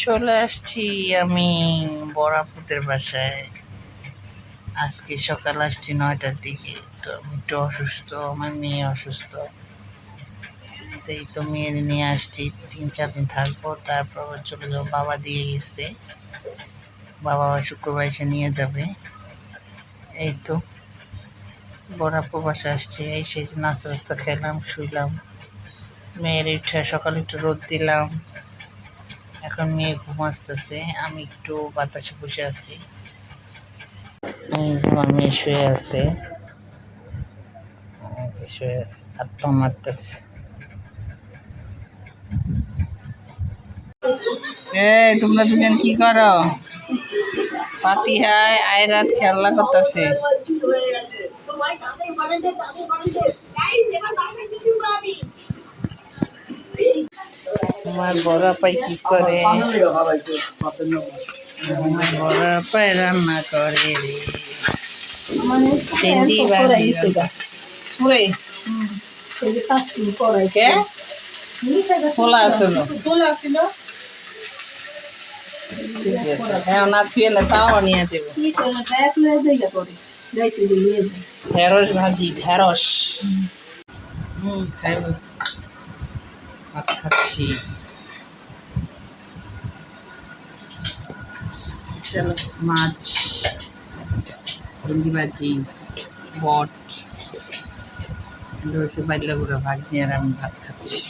চলে আসছি আমি বড়াপুতের বাসায়। আজকে সকাল আসছি 9টার দিকে। তো আমি একটু অসুস্থ, আমার মেয়ে অসুস্থ, তো এই তো মেয়ের নিয়ে আসছি। 3-4 দিন থাকবো, তারপর আবার চলে যাবো। বাবা দিয়ে গেছে, বাবা শুক্রবার এসে নিয়ে যাবে। এই তো বড়াপুর বাসায় আসছি, এই সেই নাস্তা টাস্তা খেলাম, শুইলাম। মেয়ের উঠে সকালে একটু রোদ দিলাম, এখন মেয়ে ঘুম আসতেছে, আমি একটু বাতাসে বসে আছি। আমার মেয়ে শুয়ে আছে, শুয়ে আছে, আত্মা মারতেছে। তোমরা দুজন কি করো? ফাতিহায় আয়রাত খেলা করতেছে। আমার বড় আপাই কি করে? আমার বড় আপাই রান্না করে রে, ভেন্ডি ভাজি পুরে কে খোলা আসলো। হ্যাঁ, না ছুঁয়ে না, তাও নিয়ে যাবো। ঢেঁড়স ভাজি, ঢেঁড়স। খাইব, ভাত খাচ্ছি। মাছ, ভেন্ডি ভাজি, বট, বাড়িলা গুঁড়ো ভাত দিয়ে আর আমি ভাত খাচ্ছি।